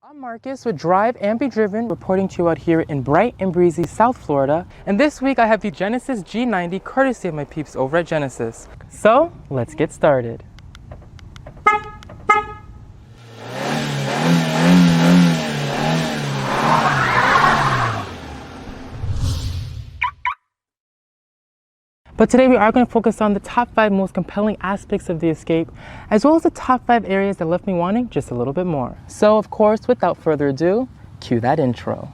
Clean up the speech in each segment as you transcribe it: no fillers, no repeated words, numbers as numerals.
I'm Marcus with Drive and Be Driven, reporting to you out here in bright and breezy South Florida. And this week I have the Genesis G90 courtesy of my peeps over at Genesis. So let's get started. But today we are going to focus on the top 5 most compelling aspects of the escape, as well as the top 5 areas that left me wanting just a little bit more. So of course, without further ado, cue that intro.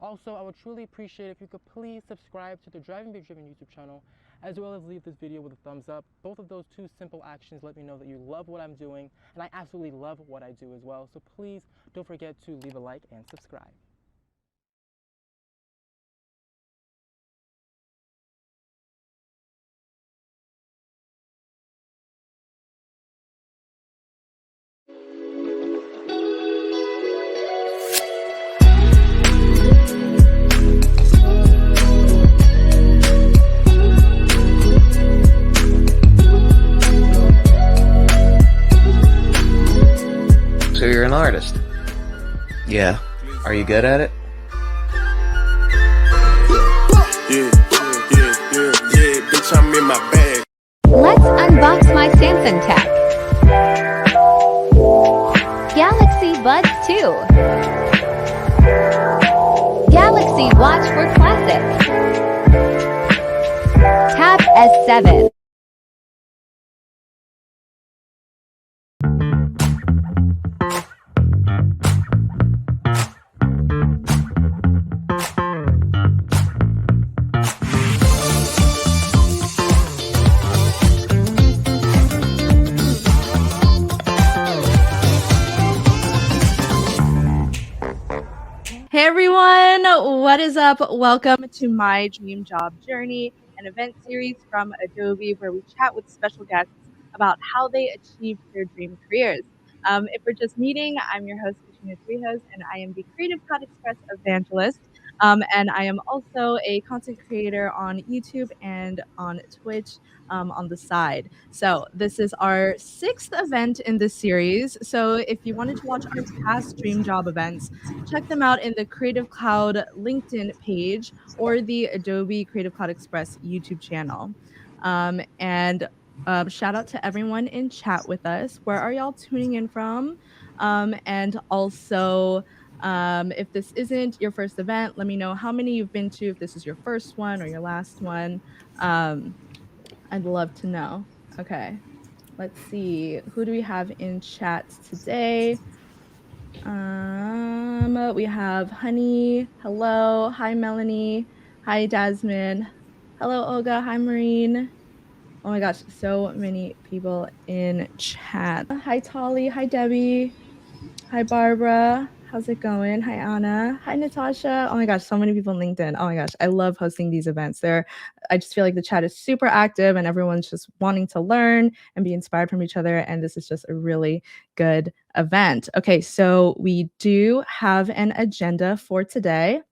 Also, I would truly appreciate if you could please subscribe to the Drive and Be Driven YouTube channel, as well as leave this video with a thumbs up. Both of those two simple actions let me know that you love what I'm doing, and I absolutely love what I do as well. So please don't forget to leave a like and subscribe. So you're an artist? Yeah. Are you good at it? Yeah, bitch, I'm in my bag. Let's unbox my Samsung Tech Galaxy Buds 2 Galaxy Watch for Classic Tab S7. Hey everyone, what is up? Welcome to my dream job journey, an event series from Adobe where we chat with special guests about how they achieved their dream careers. If we're just meeting, I'm your host, Katrina Torrijos, and I am the Creative Cloud Express Evangelist. And I am also a content creator on YouTube and on Twitch on the side. So this is our 6th event in this series. So if you wanted to watch our past dream job events, check them out in the Creative Cloud LinkedIn page or the Adobe Creative Cloud Express YouTube channel. And shout out to everyone in chat with us. Where are y'all tuning in from? And also, if this isn't your first event, let me know how many you've been to, if this is your first one or your last one. I'd love to know. Okay, let's see. Who do we have in chat today? We have Honey. Hello. Hi, Melanie. Hi, Jasmine. Hello, Olga. Hi, Marine. Oh my gosh, so many people in chat. Hi, Tolly. Hi, Debbie. Hi, Barbara. How's it going? Hi, Anna. Hi, Natasha. Oh my gosh, so many people on LinkedIn. Oh my gosh, I love hosting these events. I just feel like the chat is super active and everyone's just wanting to learn and be inspired from each other. And this is just a really good event. Okay, so we do have an agenda for today.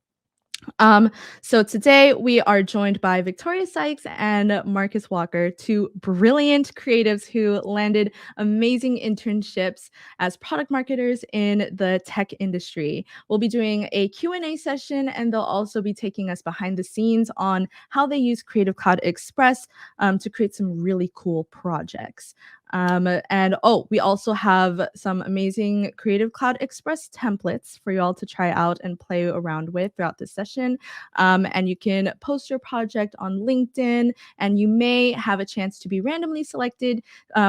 So today we are joined by Victoria Sykes and Marcus Walker, two brilliant creatives who landed amazing internships as product marketers in the tech industry. We'll be doing a Q&A session, and they'll also be taking us behind the scenes on how they use Creative Cloud Express to create some really cool projects. We also have some amazing Creative Cloud Express templates for you all to try out and play around with throughout this session. And you can post your project on LinkedIn, and you may have a chance to be randomly selected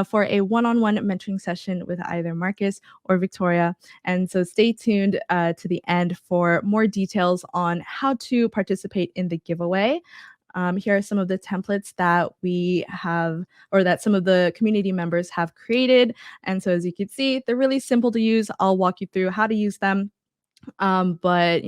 for a one-on-one mentoring session with either Marcus or Victoria. And so stay tuned to the end for more details on how to participate in the giveaway. Here are some of the templates that we have, or that some of the community members have created. And so as you can see, they're really simple to use. I'll walk you through how to use them. But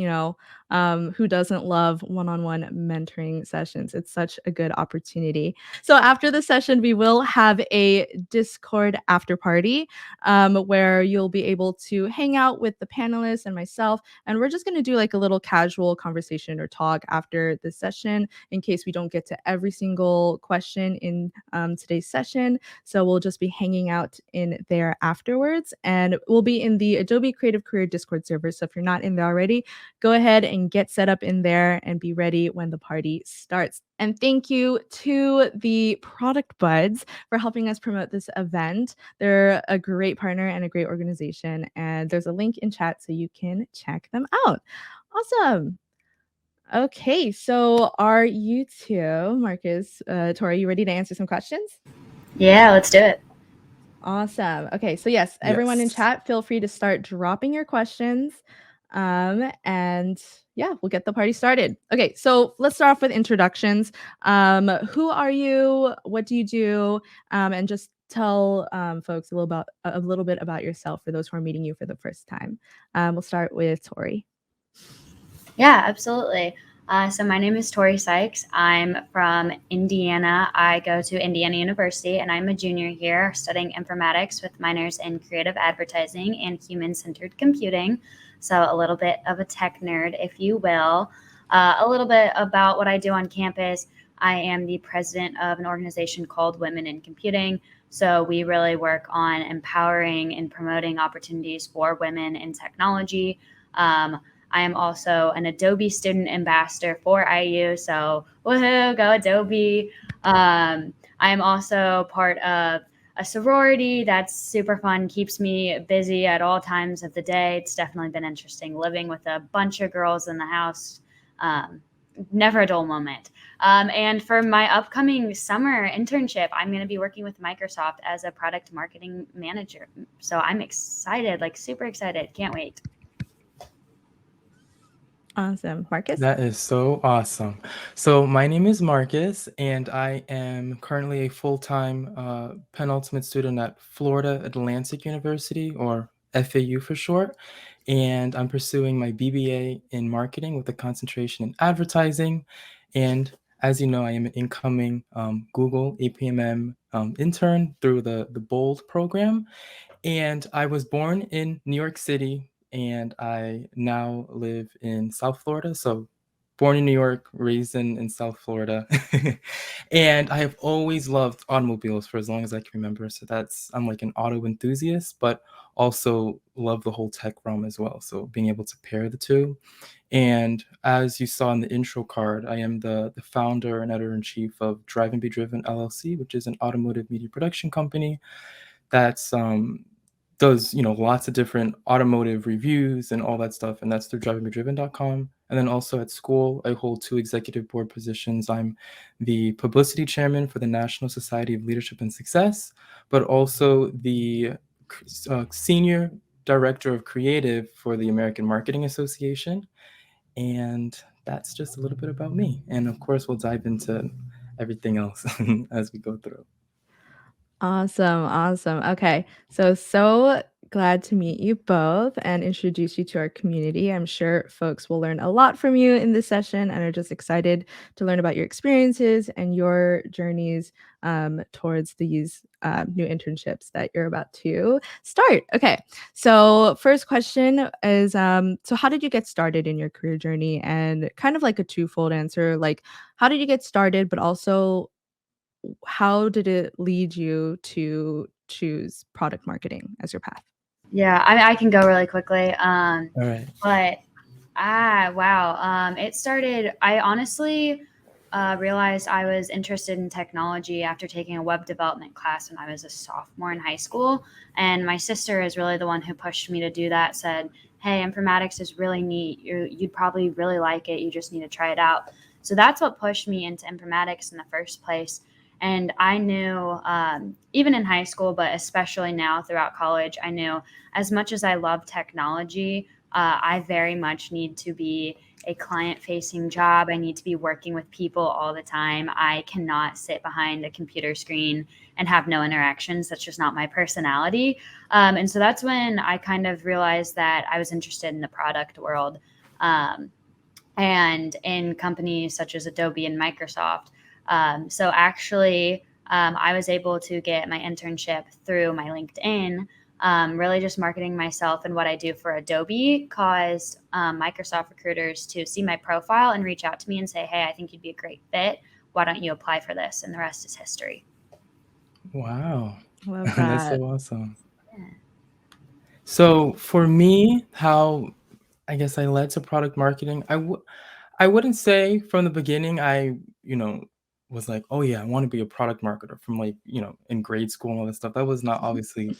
who doesn't love one-on-one mentoring sessions? It's such a good opportunity. So after the session, we will have a Discord after party, where you'll be able to hang out with the panelists and myself, and we're just going to do like a little casual conversation or talk after the session in case we don't get to every single question in today's session. So we'll just be hanging out in there afterwards, and we'll be in the Adobe Creative Career Discord server. So if you're not in there already, go ahead and get set up in there and be ready when the party starts. And thank you to the Product Buds for helping us promote this event. They're a great partner and a great organization, and there's a link in chat so you can check them out. Awesome. Okay, so are you two, Marcus, Tori, you ready to answer some questions? Yeah, let's do it. Awesome. Okay, so yes, everyone in chat, feel free to start dropping your questions. And yeah, we'll get the party started. Okay, so let's start off with introductions. Who are you? What do you do? And just tell folks a little bit about yourself for those who are meeting you for the first time. We'll start with Tori. Yeah, absolutely. So my name is Tori Sykes. I'm from Indiana. I go to Indiana University, and I'm a junior here studying informatics with minors in creative advertising and human-centered computing. So a little bit of a tech nerd, if you will. A little bit about what I do on campus. I am the president of an organization called Women in Computing. So we really work on empowering and promoting opportunities for women in technology. I am also an Adobe student ambassador for IU, so woohoo, go Adobe. I am also part of a sorority that's super fun, keeps me busy at all times of the day. It's definitely been interesting living with a bunch of girls in the house. Never a dull moment. And for my upcoming summer internship, I'm going to be working with Microsoft as a product marketing manager. So I'm excited, like super excited. Can't wait. Awesome. Marcus? That is so awesome. So my name is Marcus, and I am currently a full-time penultimate student at Florida Atlantic University, or FAU for short. And I'm pursuing my BBA in marketing with a concentration in advertising. And as you know, I am an incoming Google APMM intern through the BOLD program. And I was born in New York City, and I now live in South Florida. So born in New York, raised in South Florida. And I have always loved automobiles for as long as I can remember. So I'm like an auto enthusiast, but also love the whole tech realm as well. So being able to pair the two. And as you saw in the intro card, I am the founder and editor-in-chief of Drive and Be Driven LLC, which is an automotive media production company that's does lots of different automotive reviews and all that stuff, and that's through drivingmedriven.com. And then also at school, I hold 2 executive board positions. I'm the publicity chairman for the National Society of Leadership and Success, but also the senior director of creative for the American Marketing Association. And that's just a little bit about me. And of course, we'll dive into everything else as we go through. Awesome. Okay. So glad to meet you both and introduce you to our community. I'm sure folks will learn a lot from you in this session and are just excited to learn about your experiences and your journeys towards these new internships that you're about to start. Okay. So first question is, so how did you get started in your career journey? And kind of like a twofold answer, like how did you get started, but also how did it lead you to choose product marketing as your path? Yeah, I can go really quickly. All right. But wow. It started. I honestly realized I was interested in technology after taking a web development class when I was a sophomore in high school. And my sister is really the one who pushed me to do that. Said, "Hey, informatics is really neat. You'd probably really like it. You just need to try it out." So that's what pushed me into informatics in the first place. And I knew, even in high school, but especially now throughout college, I knew as much as I love technology, I very much need to be a client-facing job. I need to be working with people all the time. I cannot sit behind a computer screen and have no interactions. That's just not my personality. And so that's when I kind of realized that I was interested in the product world. And in companies such as Adobe and Microsoft. So actually, I was able to get my internship through my LinkedIn, really just marketing myself and what I do for Adobe caused Microsoft recruiters to see my profile and reach out to me and say, hey, I think you'd be a great fit. Why don't you apply for this? And the rest is history. Wow. Love That's that. so awesome. So for me, how I guess I led to product marketing, I wouldn't say from the beginning I, was like, oh yeah, I want to be a product marketer from like, in grade school and all this stuff. That was not obviously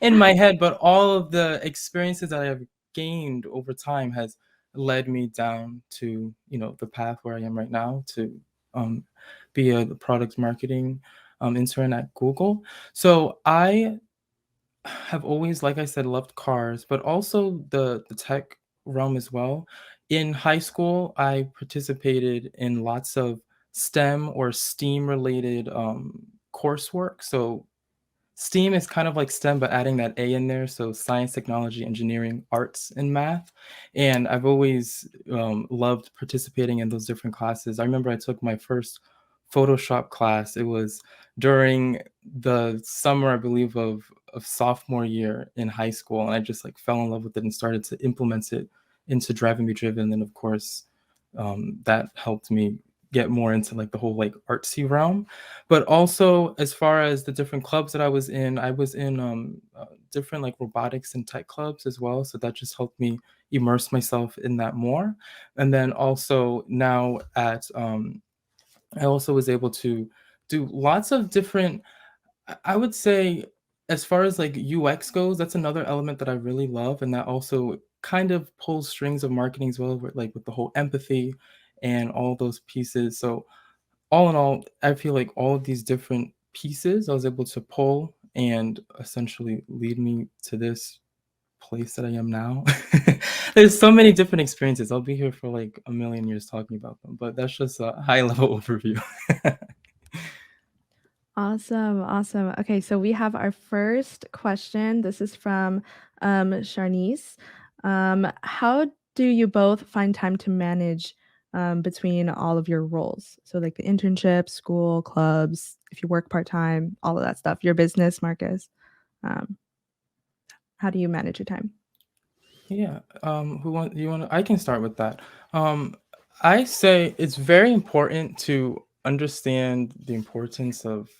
in my head, but all of the experiences that I have gained over time has led me down to, the path where I am right now to be a product marketing intern at Google. So I have always, like I said, loved cars, but also the tech realm as well. In high school, I participated in lots of STEM or STEAM related coursework. So STEAM is kind of like STEM, but adding that A in there. So science, technology, engineering, arts, and math. And I've always loved participating in those different classes. I remember I took my first Photoshop class. It was during the summer, I believe, of sophomore year in high school. And I just like fell in love with it and started to implement it into Driving Me Driven. And then of course, that helped me get more into like the whole like artsy realm. But also as far as the different clubs that I was in different like robotics and tech clubs as well. So that just helped me immerse myself in that more. And then also now at I also was able to do lots of different, I would say, as far as like UX goes, that's another element that I really love. And that also kind of pulls strings of marketing as well, like with the whole empathy and all those pieces. So all in all, I feel like all of these different pieces I was able to pull and essentially lead me to this place that I am now. There's so many different experiences. I'll be here for like a million years talking about them, but that's just a high level overview. Awesome. Awesome. Okay, so we have our first question. This is from Sharnice. How do you both find time to manage between all of your roles? So like the internship, school, clubs, if you work part-time, all of that stuff, your business, Marcus. How do you manage your time? Yeah. I can start with that. I say it's very important to understand the importance of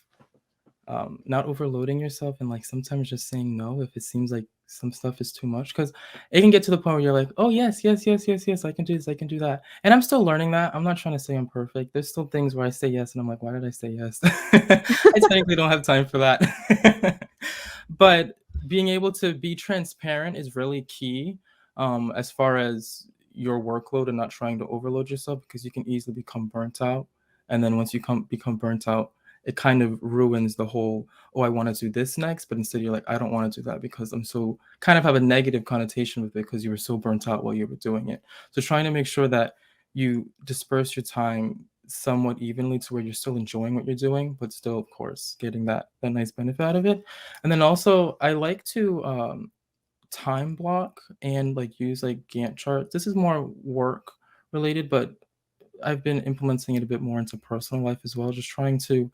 not overloading yourself and like sometimes just saying no if it seems like some stuff is too much, because it can get to the point where you're like, oh yes, yes, yes, yes, yes, I can do this, I can do that. And I'm still learning that. I'm not trying to say I'm perfect. There's still things where I say yes and I'm like, why did I say yes? I technically don't have time for that. But being able to be transparent is really key, as far as your workload and not trying to overload yourself, because you can easily become burnt out. And then once you become burnt out, it kind of ruins the whole, oh, I want to do this next. But instead you're like, I don't want to do that because I'm so kind of have a negative connotation with it because you were so burnt out while you were doing it. So trying to make sure that you disperse your time somewhat evenly to where you're still enjoying what you're doing, but still, of course, getting that nice benefit out of it. And then also I like to time block and like use like Gantt charts. This is more work related, but I've been implementing it a bit more into personal life as well, just trying to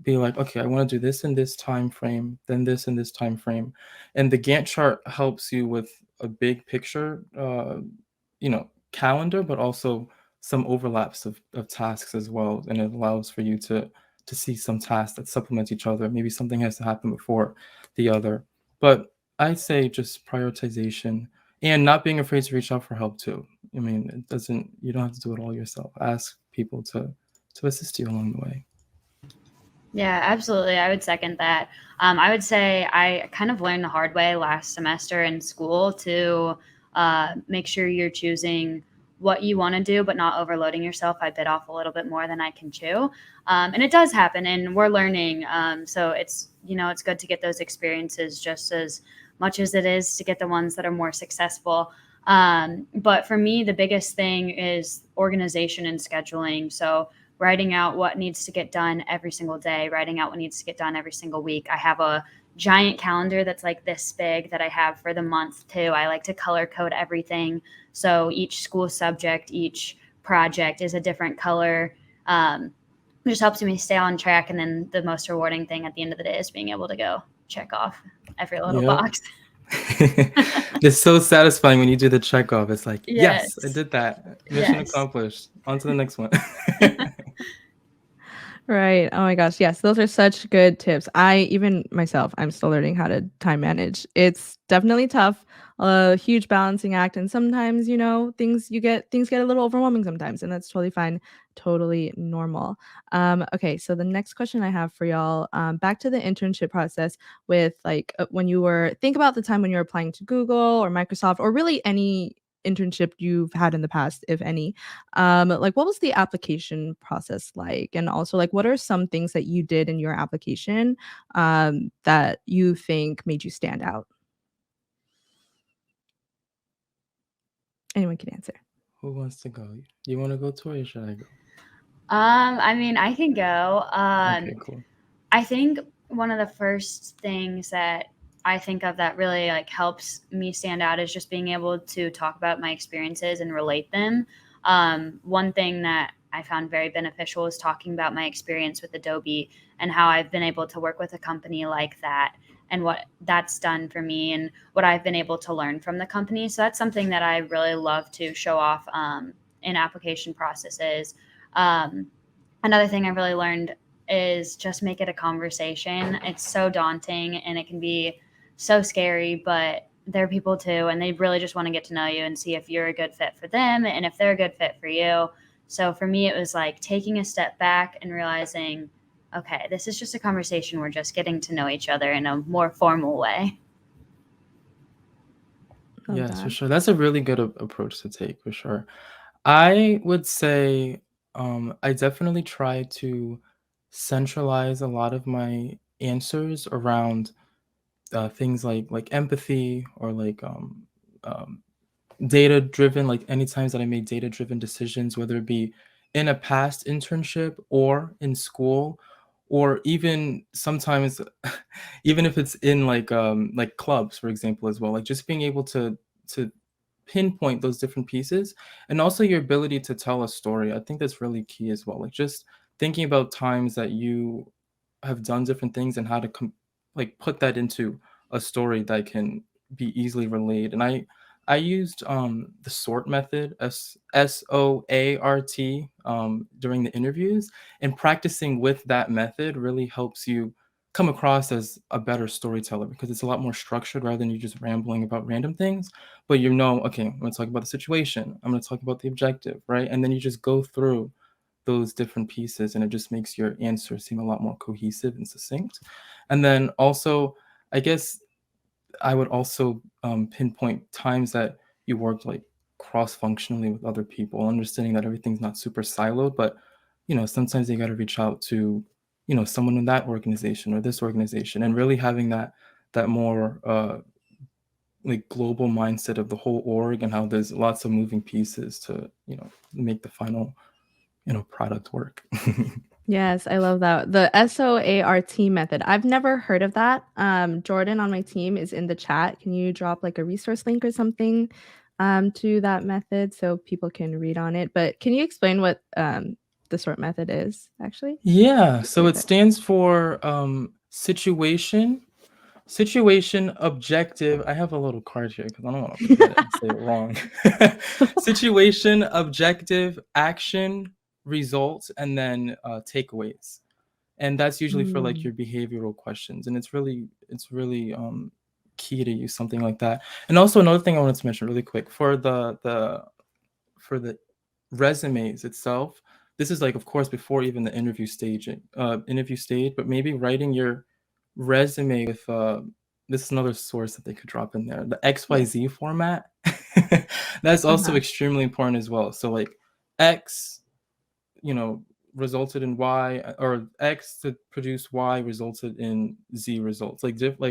be like, okay, I want to do this in this time frame, then this in this time frame. And the Gantt chart helps you with a big picture, calendar, but also some overlaps of tasks as well. And it allows for you to see some tasks that supplement each other. Maybe something has to happen before the other. But I'd say just prioritization and not being afraid to reach out for help too. I mean, you don't have to do it all yourself. Ask people to assist you along the way. Yeah, absolutely. I would second that. I would say I kind of learned the hard way last semester in school to make sure you're choosing what you want to do, but not overloading yourself. I bit off a little bit more than I can chew. And it does happen, and we're learning. So it's good to get those experiences just as much as it is to get the ones that are more successful. But for me, the biggest thing is organization and scheduling. So writing out what needs to get done every single day, writing out what needs to get done every single week. I have a giant calendar that's like this big that I have for the month too. I like to color code everything. So each school subject, each project is a different color. It just helps me stay on track. And then the most rewarding thing at the end of the day is being able to go check off every little box. It's so satisfying when you do the check off. It's like, yes, I Yes. did that. Mission Yes. accomplished. On to the next one. Right. Oh my gosh. Yes, those are such good tips. Even myself, I'm still learning how to time manage. It's definitely tough, a huge balancing act, and sometimes, things get a little overwhelming sometimes, and that's totally fine, totally normal. Okay, so the next question I have for y'all, back to the internship process with when think about the time when you're applying to Google or Microsoft or really any internship you've had in the past, if any. What was the application process like? And also, what are some things that you did in your application that you think made you stand out? Anyone can answer. Who wants to go? You want to go, Tori, or should I go? I mean, I can go. Okay, cool. I think one of the first things that I think of that really helps me stand out is just being able to talk about my experiences and relate them. One thing that I found very beneficial is talking about my experience with Adobe and how I've been able to work with a company like that and what that's done for me and what I've been able to learn from the company. So that's something that I really love to show off in application processes. Another thing I really learned is just make it a conversation. It's so daunting and it can be so scary, but they're people too, and they really just want to get to know you and see if you're a good fit for them and if they're a good fit for you. So for me, it was taking a step back and realizing, okay, this is just a conversation. We're just getting to know each other in a more formal way. Yes, for sure. That's a really good approach to take, for sure. I would say I definitely try to centralize a lot of my answers around things like empathy or data driven. Like any times that I made data driven decisions, whether it be in a past internship or in school, or even sometimes even if it's in like clubs, for example, as well, like just being able to pinpoint those different pieces, and also your ability to tell a story. I think that's really key as well. Like just thinking about times that you have done different things and how to put that into a story that can be easily relayed. And I used the SORT method, SOART, during the interviews, and practicing with that method really helps you come across as a better storyteller because it's a lot more structured rather than you just rambling about random things. But okay, I'm going to talk about the situation. I'm going to talk about the objective, right? And then you just go through those different pieces and it just makes your answer seem a lot more cohesive and succinct. And then also, I guess I would also pinpoint times that you worked cross-functionally with other people, understanding that everything's not super siloed, but sometimes you got to reach out to someone in that organization or this organization, and really having that more global mindset of the whole org and how there's lots of moving pieces to make the final product work. Yes, I love that. The SOART method. I've never heard of that. Jordan on my team is in the chat. Can you drop a resource link or something to that method so people can read on it? But can you explain what the SORT method is actually? Yeah, so it stands for situation, objective. I have a little card here because I don't want to forget it and say it wrong. Situation, objective, action, results, and then takeaways. And that's usually for your behavioral questions. And it's really key to use something like that. And also another thing I wanted to mention really quick for the resumes itself. This is of course before even the interview stage, but maybe writing your resume with this is another source that they could drop in there, the XYZ format. That's also extremely important as well. So X resulted in Y, or X to produce Y resulted in Z results,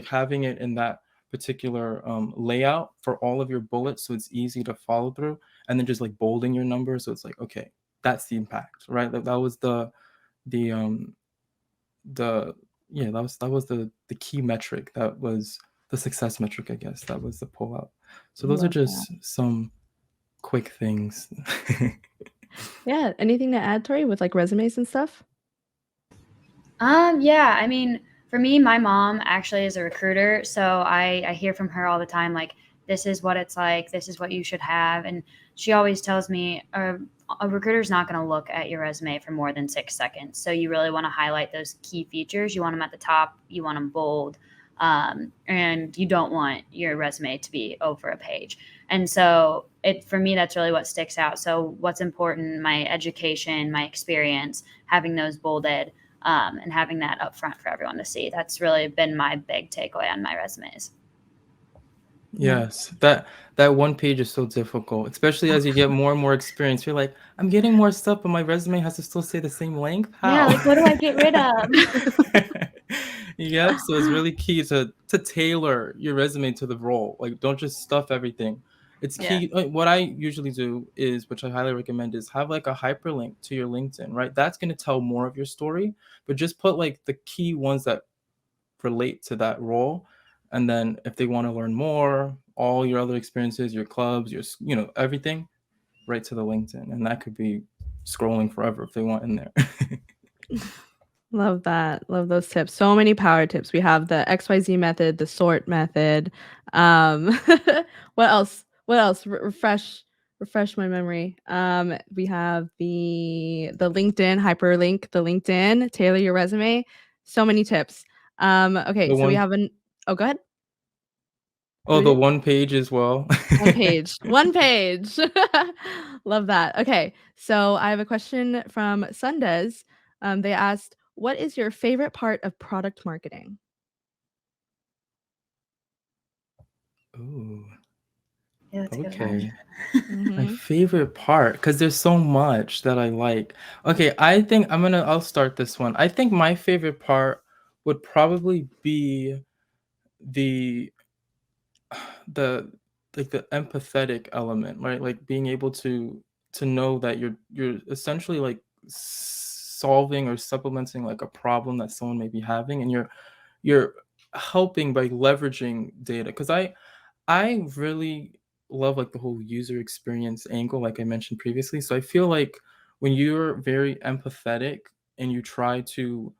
having it in that particular layout for all of your bullets, so it's easy to follow through, and then just like bolding your numbers, so it's like, okay, that's the impact, right? That was the yeah, that was the key metric. That was the success metric, I guess. That was the pullout. So those are Love that. just some quick things. Yeah. Anything to add, Tori, with like resumes and stuff? Yeah, I mean, for me, my mom actually is a recruiter, so I hear from her all the time, like, this is what it's like, this is what you should have. And she always tells me a recruiter's not going to look at your resume for more than 6 seconds. So you really want to highlight those key features. You want them at the top, you want them bold, and you don't want your resume to be over a page. And so for me, that's really what sticks out. So what's important, my education, my experience, having those bolded, and having that up front for everyone to see. That's really been my big takeaway on my resumes. Yes, that one page is so difficult, especially as you get more and more experience. You're like, I'm getting more stuff, but my resume has to still stay the same length. Yeah, How? like, what do I get rid of? Yep. So it's really key to tailor your resume to the role. Like, don't just stuff everything. It's key. What I usually do is, which I highly recommend, is have like a hyperlink to your LinkedIn, right? That's going to tell more of your story, but just put like the key ones that relate to that role. And then if they want to learn more, all your other experiences, your clubs, your, everything, right to the LinkedIn. And that could be scrolling forever if they want in there. Love that. Love those tips. So many power tips. We have the XYZ method, the sort method. What else? What else? Refresh my memory. We have the LinkedIn, hyperlink the LinkedIn, tailor your resume. So many tips. Okay, The so we one, have oh, go ahead. oh, the one page as well. One page. One page. Love that. Okay, so I have a question from Sundays. They asked, what is your favorite part of product marketing? Ooh, Yeah, that's a good okay. one. My favorite part, because there's so much that I like. Okay, I think I'll start this one. I think my favorite part would probably be the the like the empathetic element, right? Like being able to know that you're essentially like solving or supplementing like a problem that someone may be having, and you're helping by leveraging data. Because I really love like the whole user experience angle, like I mentioned previously. So I feel like when you're very empathetic and you try to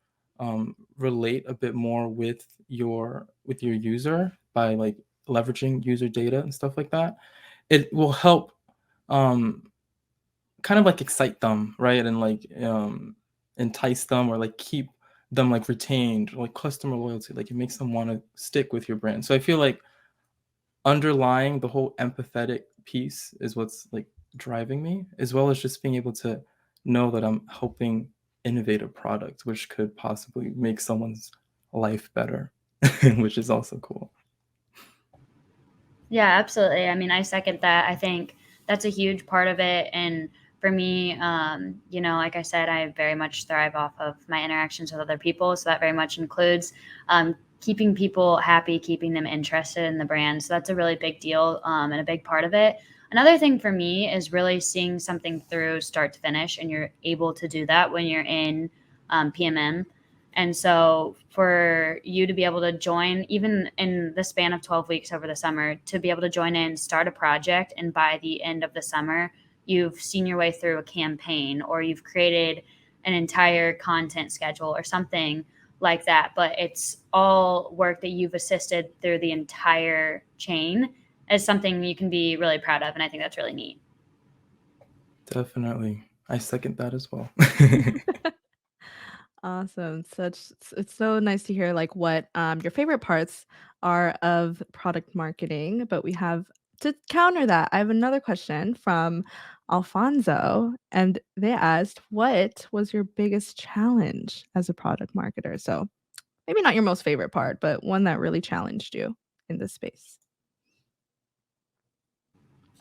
relate a bit more with your user by like leveraging user data and stuff like that, it will help um, kind of like excite them, right? And like entice them, or like keep them like retained, like customer loyalty. Like it makes them want to stick with your brand. So I feel like underlying the whole empathetic piece is what's like driving me, as well as just being able to know that I'm helping innovate a product which could possibly make someone's life better, which is also cool. Yeah, absolutely. I mean, I second that. I think that's a huge part of it. And for me, like I said, I very much thrive off of my interactions with other people. So that very much includes keeping people happy, keeping them interested in the brand. So that's a really big deal and a big part of it. Another thing for me is really seeing something through start to finish. And you're able to do that when you're in PMM. And so for you to be able to join, even in the span of 12 weeks over the summer, to be able to join in, start a project, and by the end of the summer, you've seen your way through a campaign, or you've created an entire content schedule or something like that. But it's all work that you've assisted through the entire chain, is something you can be really proud of. And I think that's really neat. Definitely. I second that as well. Awesome. It's so nice to hear like what your favorite parts are of product marketing, but we have to counter that. I have another question from Alfonso, and they asked, what was your biggest challenge as a product marketer? So maybe not your most favorite part, but one that really challenged you in this space.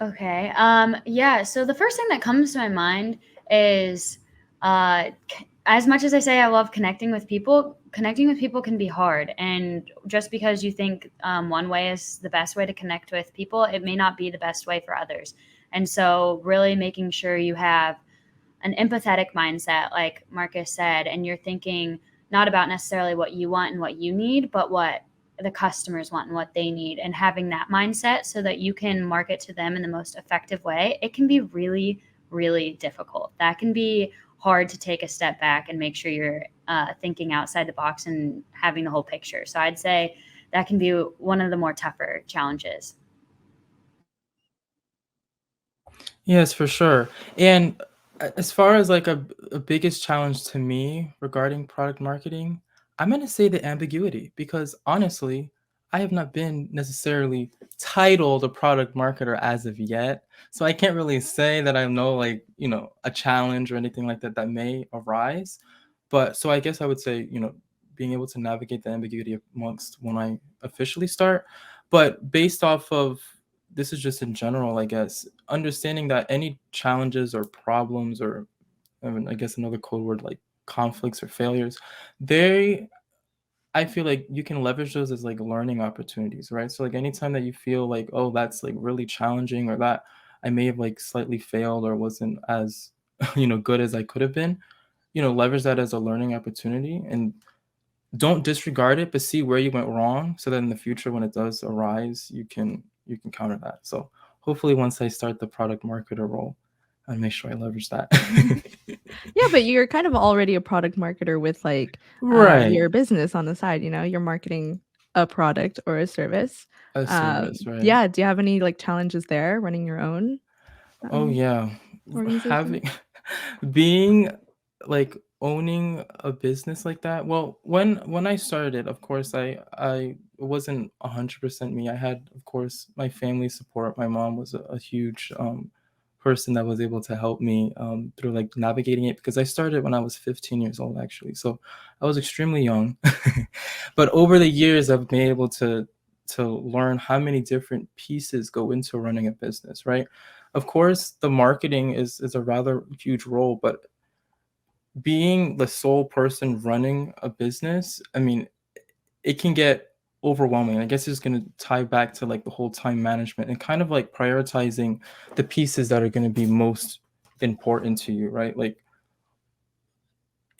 Okay. Yeah. So the first thing that comes to my mind is as much as I say I love connecting with people can be hard. And just because you think one way is the best way to connect with people, it may not be the best way for others. And so really making sure you have an empathetic mindset, like Marcus said, and you're thinking not about necessarily what you want and what you need, but what the customers want and what they need, and having that mindset so that you can market to them in the most effective way. It can be really, really difficult. That can be hard to take a step back and make sure you're thinking outside the box and having the whole picture. So I'd say that can be one of the more tougher challenges. Yes, for sure. And as far as like a biggest challenge to me regarding product marketing, I'm going to say the ambiguity, because honestly, I have not been necessarily titled a product marketer as of yet. So I can't really say that I know, like, a challenge or anything like that that may arise. But so I guess I would say, being able to navigate the ambiguity amongst when I officially start. But based off of this is just in general, I guess, understanding that any challenges or problems, or I guess another code word like conflicts or failures, they I feel like you can leverage those as like learning opportunities, right? So like anytime that you feel like, oh, that's like really challenging, or that I may have like slightly failed or wasn't as good as I could have been, leverage that as a learning opportunity, and don't disregard it, but see where you went wrong, so that in the future when it does arise, you can counter that. So hopefully once I start the product marketer role, I'll make sure I leverage that. Yeah, but you're kind of already a product marketer with like Right. your business on the side, you're marketing a product or a service. A service, right? Yeah, do you have any like challenges there running your own Oh yeah. organization? Having being like owning a business like that. Well, when I started, of course, I it wasn't 100% me. I had, of course, my family support. My mom was a huge person that was able to help me through like navigating it, because I started when I was 15 years old, actually. So I was extremely young. But over the years, I've been able to learn how many different pieces go into running a business, right? Of course, the marketing is a rather huge role, but being the sole person running a business, I mean, it can get overwhelming. I guess it's going to tie back to like the whole time management and kind of like prioritizing the pieces that are going to be most important to you, right? Like,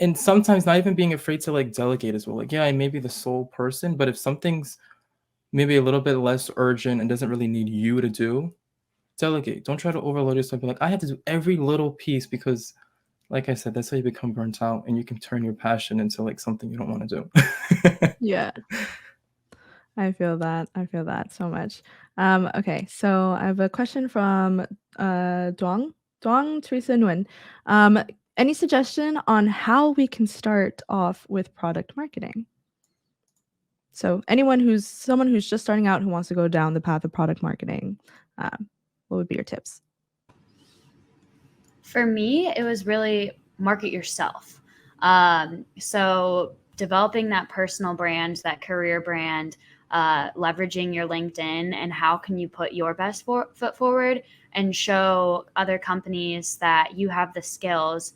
and sometimes not even being afraid to like delegate as well. Like, yeah, I may be the sole person, but if something's maybe a little bit less urgent and doesn't really need you to do, delegate. Don't try to overload yourself. Be like, I have to do every little piece, because like I said, that's how you become burnt out, and you can turn your passion into like something you don't want to do. Yeah. I feel that. I feel that so much. Okay, so I have a question from Duang Teresa Nguyen. Any suggestion on how we can start off with product marketing? So someone who's just starting out who wants to go down the path of product marketing, what would be your tips? For me, it was really market yourself. So developing that personal brand, that career brand, leveraging your LinkedIn, and how can you put your best foot forward and show other companies that you have the skills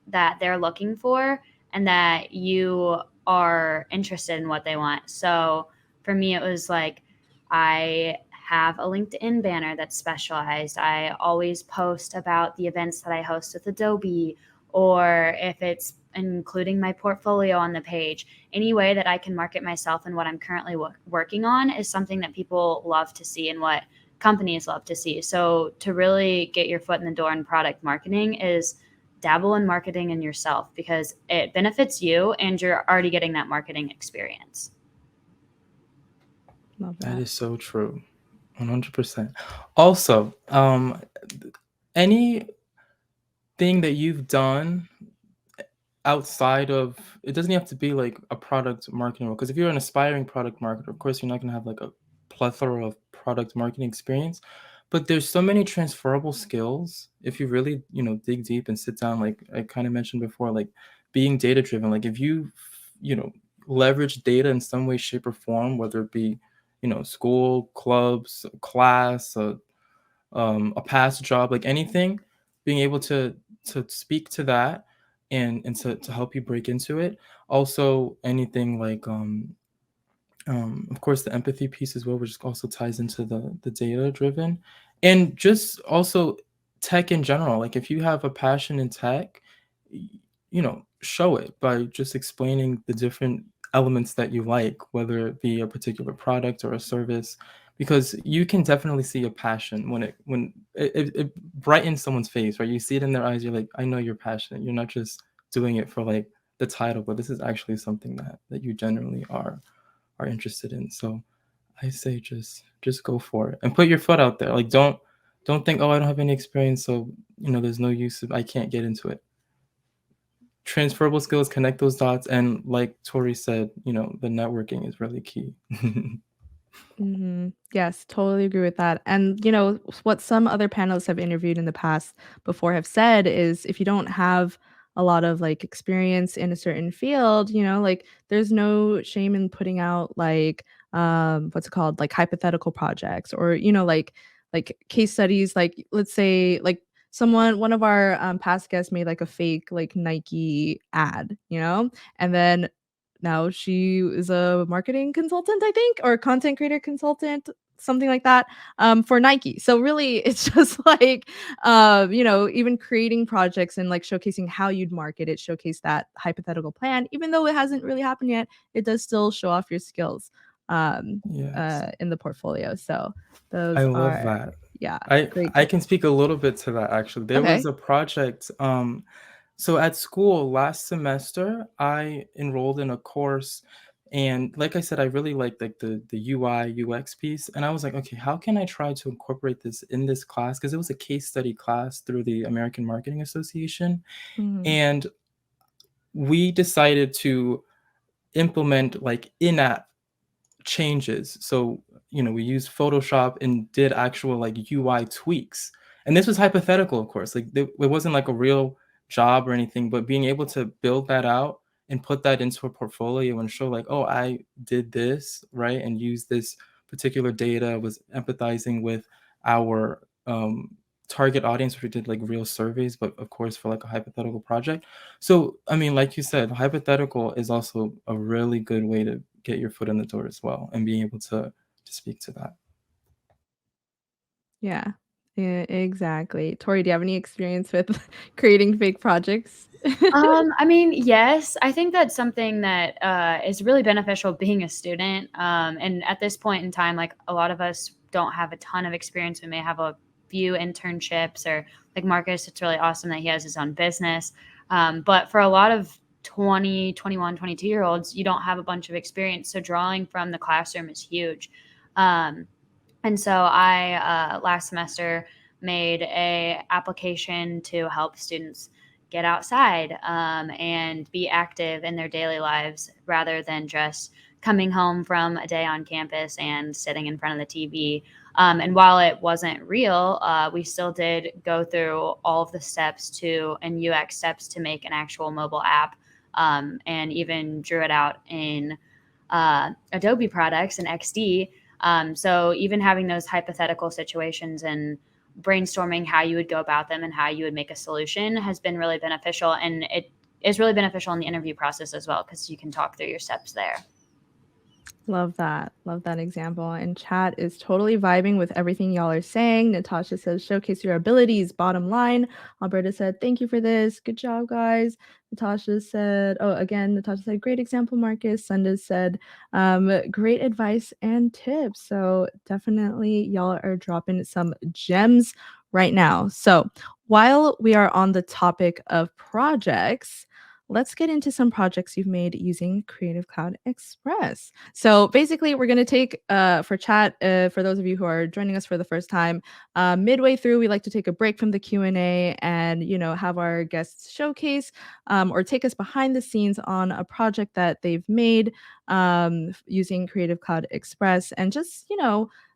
that they're looking for and that you are interested in what they want. So for me, it was like I have a LinkedIn banner that's specialized. I always post about the events that I host with Adobe, or if it's including my portfolio on the page. Any way that I can market myself and what I'm currently working on is something that people love to see and what companies love to see. So to really get your foot in the door in product marketing is dabble in marketing in yourself, because it benefits you and you're already getting that marketing experience. Love That that. is so true. 100%. Also, anything that you've done outside of, it doesn't have to be like a product marketing role, because if you're an aspiring product marketer, of course you're not going to have like a plethora of product marketing experience, but there's so many transferable skills if you really dig deep and sit down, like I kind of mentioned before, like being data driven. Like if you know leverage data in some way, shape, or form, whether it be school, clubs, class, a past job, like anything, being able to speak to that and to help you break into it. Also, anything like of course, the empathy piece as well, which also ties into the data driven, and just also tech in general. Like if you have a passion in tech, show it by just explaining the different elements that you like, whether it be a particular product or a service, because you can definitely see a passion when it brightens someone's face, right? You see it in their eyes. You're like, I know you're passionate. You're not just doing it for like the title, but this is actually something that you generally are interested in. So I say just go for it and put your foot out there. Like don't think, oh, I don't have any experience, so there's no use I can't get into it. Transferable skills, connect those dots, and like Tori said, the networking is really key. Yes, totally agree with that. And what some other panelists have interviewed in the past before have said is if you don't have a lot of like experience in a certain field, like there's no shame in putting out like what's it called, like hypothetical projects, or like case studies. Like let's say like one of our past guests made like a fake like Nike ad, and then now she is a marketing consultant, I think, or content creator consultant, something like that, for Nike. So really, it's just like, even creating projects and like showcasing how you'd market it, showcase that hypothetical plan, even though it hasn't really happened yet, it does still show off your skills Yes. in the portfolio. So those I love are, that. yeah, great I tips. can speak a little bit to that actually. There Okay. was a project. So at school last semester, I enrolled in a course, and like I said, I really liked like the UI UX piece, and I was like, okay, how can I try to incorporate this in this class? Because it was a case study class through the American Marketing Association, Mhm. and we decided to implement like in-app changes. So, we used Photoshop and did actual like UI tweaks. And this was hypothetical, of course. Like it wasn't like a real job or anything, but being able to build that out and put that into a portfolio and show like, oh, I did this, right? And use this particular data, was empathizing with our target audience, which we did like real surveys, but of course for like a hypothetical project. So, I mean, like you said, hypothetical is also a really good way to get your foot in the door as well, and being able to speak to that. Yeah. Yeah, exactly. Tori, do you have any experience with creating fake projects? I mean, yes, I think that's something that is really beneficial being a student. And at this point in time, like a lot of us don't have a ton of experience. We may have a few internships, or like Marcus, it's really awesome that he has his own business. But for a lot of 20, 21, 22-year-olds, you don't have a bunch of experience. So drawing from the classroom is huge. And so I last semester made a application to help students get outside and be active in their daily lives rather than just coming home from a day on campus and sitting in front of the TV. And while it wasn't real, we still did go through all of the steps and UX steps to make an actual mobile app, and even drew it out in Adobe products and XD. So even having those hypothetical situations and brainstorming how you would go about them and how you would make a solution has been really beneficial. And it is really beneficial in the interview process as well, because you can talk through your steps there. Love that. Love that example. And chat is totally vibing with everything y'all are saying. Natasha says, showcase your abilities, bottom line. Alberta said, thank you for this. Good job, guys. Natasha said, Natasha said, great example, Marcus. Sunda said, great advice and tips. So definitely y'all are dropping some gems right now. So while we are on the topic of projects, let's get into some projects you've made using Creative Cloud Express. So basically, we're going to take for chat, for those of you who are joining us for the first time, midway through, we like to take a break from the Q&A and, have our guests showcase or take us behind the scenes on a project that they've made using Creative Cloud Express, and just,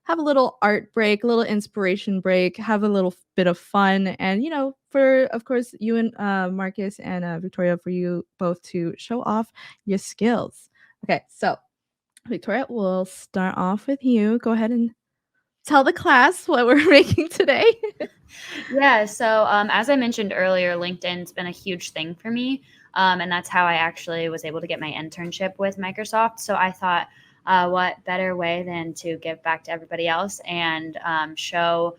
have a little art break, a little inspiration break, have a little bit of fun. And, for, of course, you and Marcus and Victoria, for you both to show off your skills. Okay, so Victoria, we'll start off with you. Go ahead and tell the class what we're making today. Yeah, so as I mentioned earlier, LinkedIn's been a huge thing for me. And that's how I actually was able to get my internship with Microsoft. So I thought, what better way than to give back to everybody else and show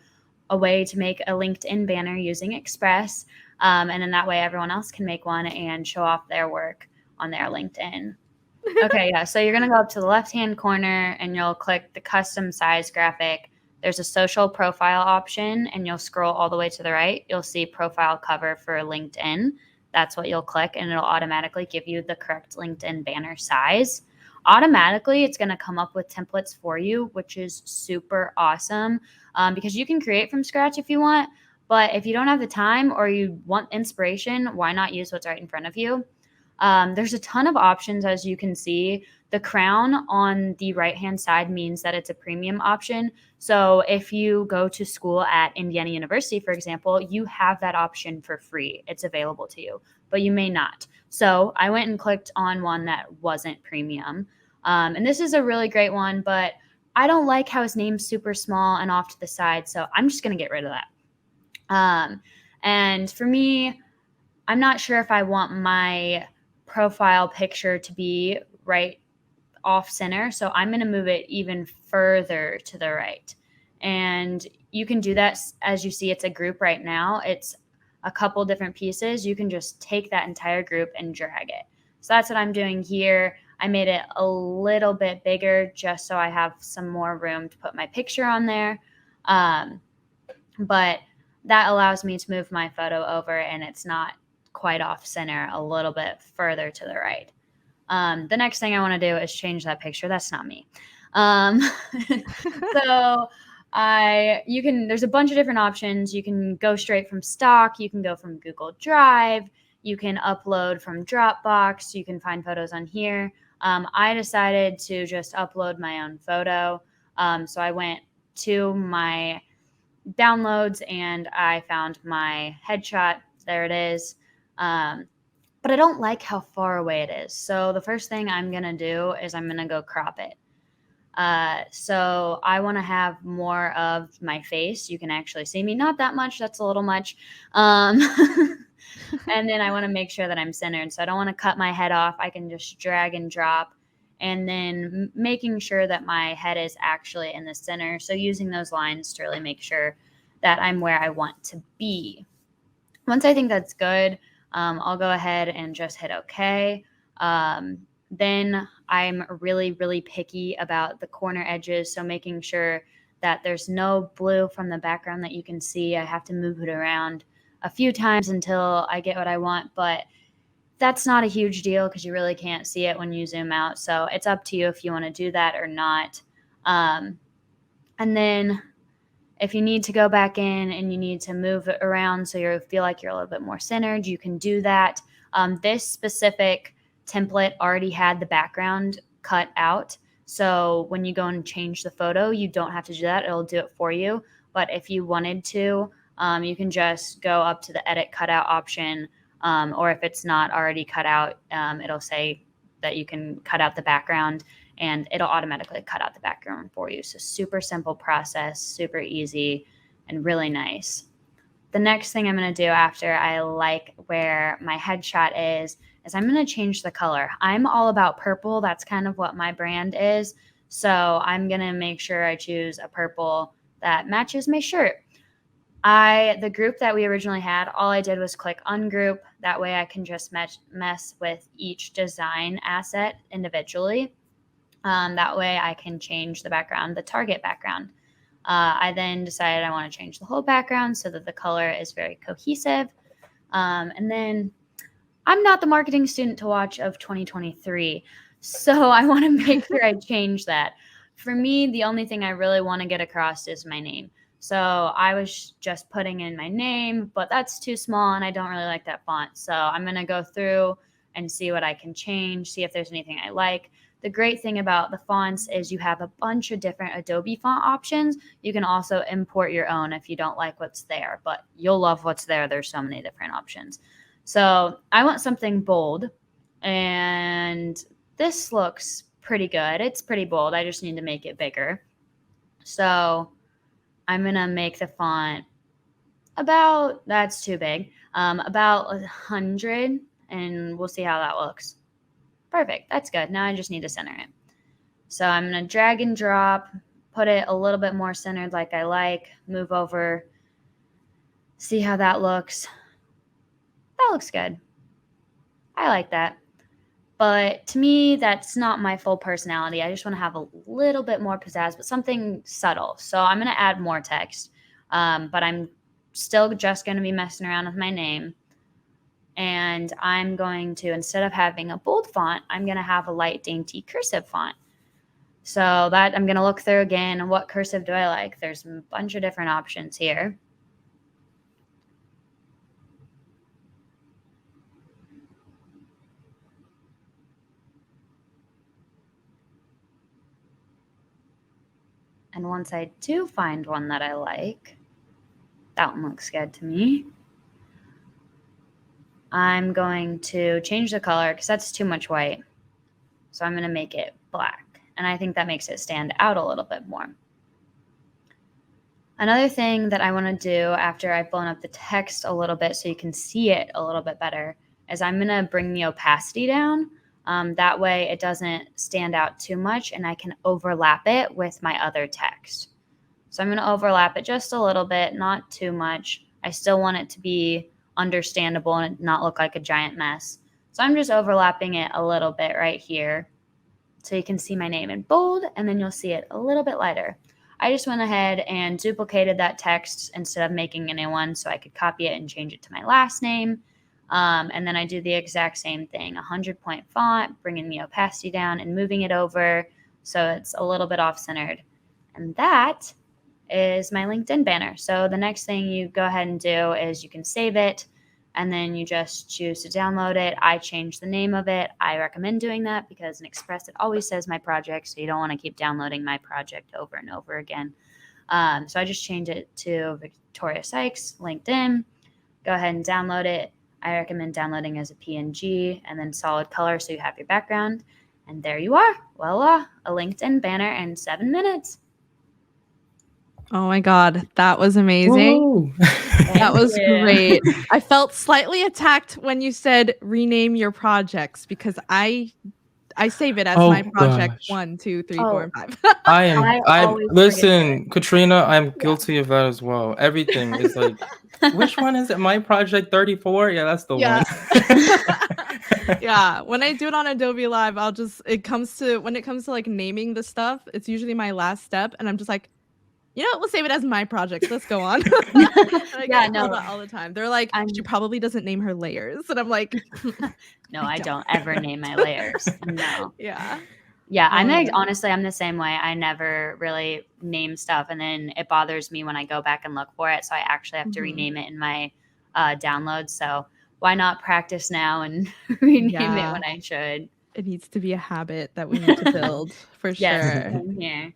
a way to make a LinkedIn banner using Express. And then that way everyone else can make one and show off their work on their LinkedIn. Okay, yeah. So you're going to go up to the left-hand corner and you'll click the custom size graphic. There's a social profile option and you'll scroll all the way to the right. You'll see profile cover for LinkedIn. That's what you'll click and it'll automatically give you the correct LinkedIn banner size. Automatically, it's going to come up with templates for you, which is super awesome because you can create from scratch if you want. But if you don't have the time or you want inspiration, why not use what's right in front of you? There's a ton of options, as you can see. The crown on the right-hand side means that it's a premium option. So if you go to school at Indiana University, for example, you have that option for free. It's available to you, but you may not. So I went and clicked on one that wasn't premium. And this is a really great one, but I don't like how his name's super small and off to the side. So I'm just going to get rid of that. And for me, I'm not sure if I want my profile picture to be right off center. So I'm going to move it even further to the right. And you can do that. As you see, it's a group right now. It's a couple different pieces. You can just take that entire group and drag it. So that's what I'm doing here. I made it a little bit bigger just so I have some more room to put my picture on there. But that allows me to move my photo over and it's not quite off center, a little bit further to the right. The next thing I want to do is change that picture. That's not me. So there's a bunch of different options. You can go straight from stock. You can go from Google Drive. You can upload from Dropbox. You can find photos on here. I decided to just upload my own photo. So I went to my downloads and I found my headshot. There it is. But I don't like how far away it is. So the first thing I'm going to do is I'm going to go crop it. So I want to have more of my face. You can actually see me. Not that much. That's a little much. And then I want to make sure that I'm centered. So I don't want to cut my head off. I can just drag and drop. And then making sure that my head is actually in the center. So using those lines to really make sure that I'm where I want to be. Once I think that's good, I'll go ahead and just hit OK. Then I'm really, really picky about the corner edges. So making sure that there's no blue from the background that you can see. I have to move it around a few times until I get what I want. But that's not a huge deal because you really can't see it when you zoom out. So it's up to you if you want to do that or not. And then if you need to go back in and you need to move it around so you feel like you're a little bit more centered, you can do that. This specific template already had the background cut out. So when you go and change the photo, you don't have to do that. It'll do it for you. But if you wanted to, you can just go up to the edit cutout option. Or if it's not already cut out, it'll say that you can cut out the background and it'll automatically cut out the background for you. So super simple process, super easy, and really nice. The next thing I'm going to do after I like where my headshot is I'm going to change the color. I'm all about purple. That's kind of what my brand is. So I'm going to make sure I choose a purple that matches my shirt. The group that we originally had, all I did was click ungroup. That way I can just mess with each design asset individually. That way I can change the background, the target background. I then decided I want to change the whole background so that the color is very cohesive. And then I'm not the marketing student to watch of 2023, so I want to make sure I change that. For me, the only thing I really want to get across is my name. So I was just putting in my name, but that's too small and I don't really like that font. So I'm going to go through and see what I can change, see if there's anything I like. The great thing about the fonts is you have a bunch of different Adobe font options. You can also import your own if you don't like what's there, but you'll love what's there. There's so many different options. So I want something bold, and this looks pretty good. It's pretty bold. I just need to make it bigger. So I'm going to make the font about, that's too big, about 100, and we'll see how that looks. Perfect. That's good. Now I just need to center it. So I'm going to drag and drop, put it a little bit more centered like I like, move over, see how that looks. That looks good. I like that. But to me, that's not my full personality. I just want to have a little bit more pizzazz, but something subtle. So I'm going to add more text, but I'm still just going to be messing around with my name. And I'm going to, instead of having a bold font, I'm going to have a light dainty cursive font. So that I'm going to look through again. What cursive do I like? There's a bunch of different options here. And once I do find one that I like, that one looks good to me, I'm going to change the color because that's too much white. So I'm going to make it black. And I think that makes it stand out a little bit more. Another thing that I want to do after I've blown up the text a little bit so you can see it a little bit better is I'm going to bring the opacity down. That way it doesn't stand out too much and I can overlap it with my other text. So I'm going to overlap it just a little bit, not too much. I still want it to be understandable and not look like a giant mess. So I'm just overlapping it a little bit right here so you can see my name in bold, and then you'll see it a little bit lighter. I just went ahead and duplicated that text instead of making a new one so I could copy it and change it to my last name. And then I do the exact same thing, 100-point font, bringing the opacity down and moving it over so it's a little bit off-centered. And that is my LinkedIn banner. So the next thing you go ahead and do is you can save it, and then you just choose to download it. I changed the name of it. I recommend doing that because in Express it always says my project, so you don't want to keep downloading my project over and over again. So I just changed it to Victoria Sykes, LinkedIn. Go ahead and download it. I recommend downloading as a PNG and then solid color so you have your background. And there you are. Voila, a LinkedIn banner in 7 minutes. Oh my God, that was amazing. That was great. I felt slightly attacked when you said rename your projects because I save it as my project 1, 2, 3, 4, and 5. I listen, Katrina, I'm guilty of that as well. Everything is like, which one is it? My project 34? Yeah, that's the one. Yeah, when I do it on Adobe Live, when it comes to like naming the stuff, it's usually my last step, and I'm just like, you know what? We'll save it as my project. Let's go on. I get told that all the time. They're like, she probably doesn't name her layers, and I'm like, no, I don't ever name my layers. No. Yeah. Yeah, honestly, I'm the same way. I never really name stuff, and then it bothers me when I go back and look for it. So I actually have to rename it in my downloads. So why not practice now and rename it when I should? It needs to be a habit that we need to build for sure. Yeah.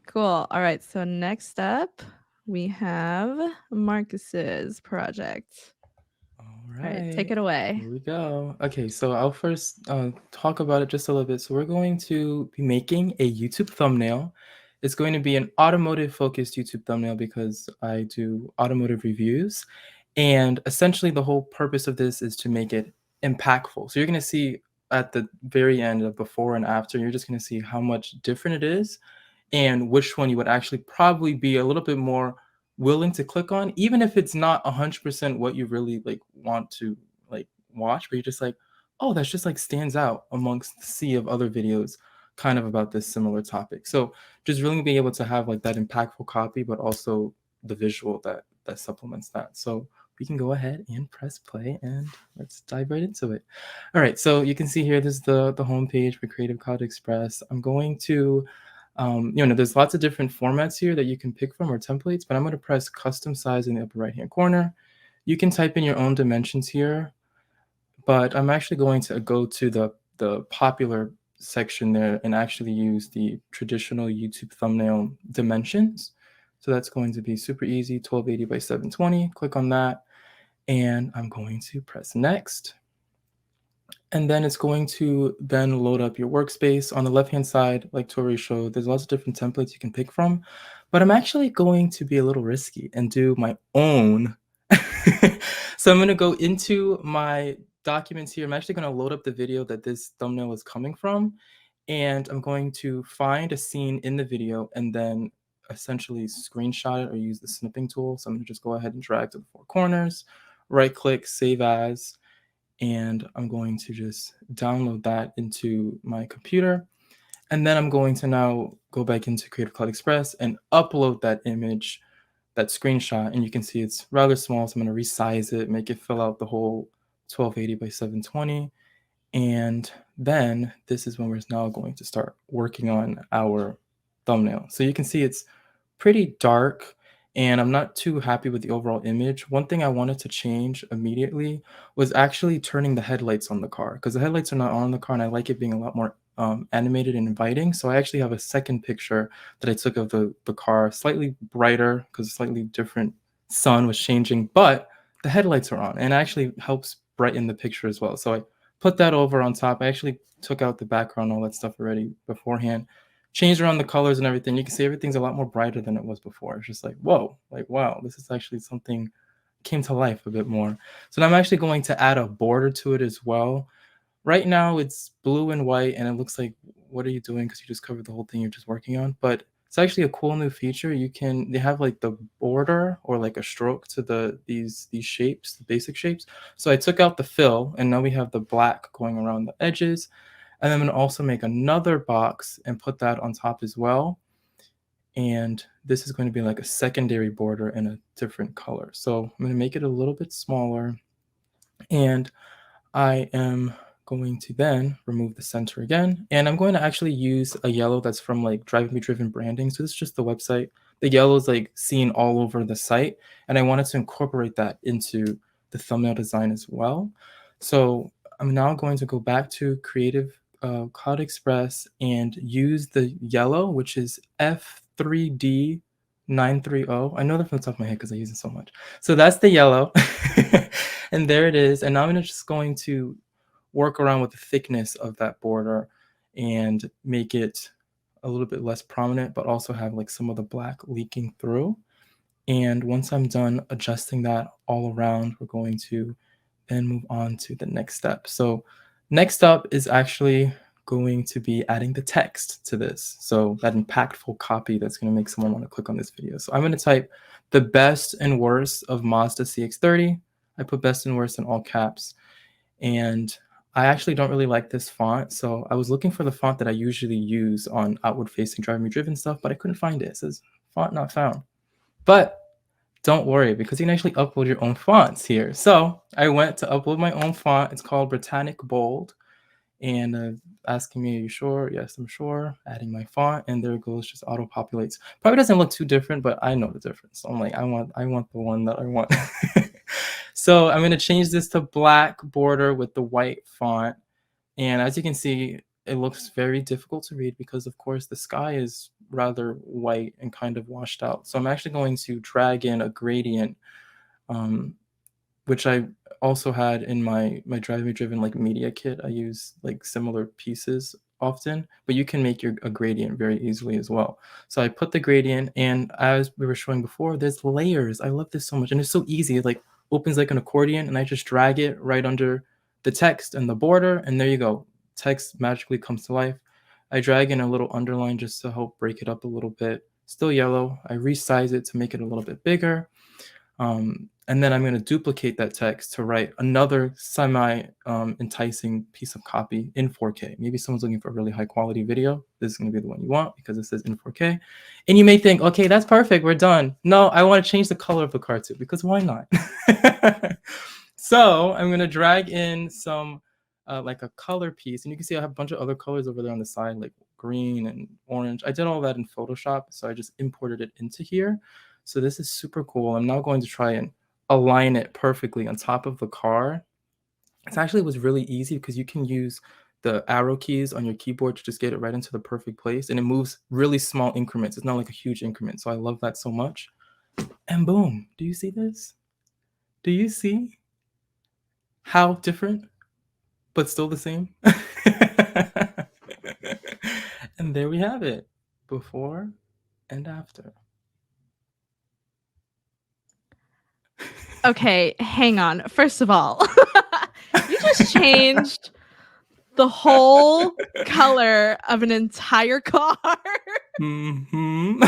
Cool. All right. So next up, we have Marcus's project. All right, take it away. Here we go. Okay, so I'll first talk about it just a little bit. So we're going to be making a YouTube thumbnail. It's going to be an automotive-focused YouTube thumbnail because I do automotive reviews. And essentially, the whole purpose of this is to make it impactful. So you're going to see at the very end of before and after, you're just going to see how much different it is and which one you would actually probably be a little bit more willing to click on, even if it's not 100% what you really like want to like watch, but you're just like, oh, that's just like stands out amongst the sea of other videos kind of about this similar topic. So just really being able to have like that impactful copy, but also the visual that supplements that. So we can go ahead and press play and let's dive right into it. All right, so you can see here, this is the homepage for Creative Cloud Express. I'm going to there's lots of different formats here that you can pick from or templates, but I'm going to press custom size in the upper right hand corner. You can type in your own dimensions here, but I'm actually going to go to the popular section there and actually use the traditional YouTube thumbnail dimensions. So that's going to be super easy, 1280 by 720. Click on that, and I'm going to press next. And then it's going to then load up your workspace. On the left-hand side, like Tori showed, there's lots of different templates you can pick from. But I'm actually going to be a little risky and do my own. So I'm going to go into my documents here. I'm actually going to load up the video that this thumbnail is coming from. And I'm going to find a scene in the video and then essentially screenshot it or use the snipping tool. So I'm going to just go ahead and drag to the four corners, right-click, save as, and I'm going to just download that into my computer. And then I'm going to now go back into Creative Cloud Express and upload that image, that screenshot. And you can see it's rather small, so I'm going to resize it, make it fill out the whole 1280 by 720. And then this is when we're now going to start working on our thumbnail. So you can see it's pretty dark and I'm not too happy with the overall image. One thing I wanted to change immediately was actually turning the headlights on the car, because the headlights are not on the car and I like it being a lot more animated and inviting. So I actually have a second picture that I took of the car, slightly brighter because a slightly different sun was changing, but the headlights are on and it actually helps brighten the picture as well. So I put that over on top. I actually took out the background, all that stuff already beforehand, changed around the colors and everything. You can see everything's a lot more brighter than it was before. It's just like, whoa, like, wow, this is actually something came to life a bit more. So now I'm actually going to add a border to it as well. Right now it's blue and white and it looks like, what are you doing? Because you just covered the whole thing you're just working on. But it's actually a cool new feature. They have like the border or like a stroke to these shapes, the basic shapes. So I took out the fill and now we have the black going around the edges. And I'm going to also make another box and put that on top as well. And this is going to be like a secondary border in a different color. So I'm going to make it a little bit smaller. And I am going to then remove the center again. And I'm going to actually use a yellow that's from like Driving Me Driven branding. So this is just the website. The yellow is like seen all over the site. And I wanted to incorporate that into the thumbnail design as well. So I'm now going to go back to Creative Cloud Express and use the yellow, which is F3D 930. I know that from the top of my head because I use it so much. So that's the yellow. And there it is. And now I'm just going to work around with the thickness of that border and make it a little bit less prominent, but also have like some of the black leaking through. And once I'm done adjusting that all around, we're going to then move on to the next step. So next up is actually going to be adding the text to this. So that impactful copy that's going to make someone want to click on this video. So I'm going to type the best and worst of Mazda CX-30. I put best and worst in all caps. And I actually don't really like this font. So I was looking for the font that I usually use on outward facing Driving Me Driven stuff, but I couldn't find it. It says font not found. But don't worry, because you can actually upload your own fonts here. So I went to upload my own font. It's called Britannic Bold. And asking me, are you sure? Yes, I'm sure. Adding my font, and there it goes, just auto populates. Probably doesn't look too different, but I know the difference. So I'm like, I want the one that I want. So I'm going to change this to black border with the white font. And as you can see, it looks very difficult to read because, of course, the sky is rather white and kind of washed out. So I'm actually going to drag in a gradient, which I also had in my Driving Me Driven like media kit. I use like similar pieces often, but you can make a gradient very easily as well. So I put the gradient, and as we were showing before, there's layers. I love this so much, and it's so easy. It like opens like an accordion, and I just drag it right under the text and the border, and there you go. Text magically comes to life. I drag in a little underline just to help break it up a little bit. Still yellow. I resize it to make it a little bit bigger. And then I'm going to duplicate that text to write another enticing piece of copy in 4K. Maybe someone's looking for a really high quality video. This is going to be the one you want because it says in 4K. And you may think, okay, that's perfect. We're done. No, I want to change the color of the cartoon because why not? So I'm going to drag in some like a color piece. And you can see I have a bunch of other colors over there on the side, like green and orange. I did all that in Photoshop. So I just imported it into here. So this is super cool. I'm now going to try and align it perfectly on top of the car. It actually was really easy because you can use the arrow keys on your keyboard to just get it right into the perfect place. And it moves really small increments. It's not like a huge increment. So I love that so much. And boom, do you see this? Do you see how different but still the same. And there we have it, before and after. Okay, hang on. First of all, you just changed the whole color of an entire car. Mm-hmm.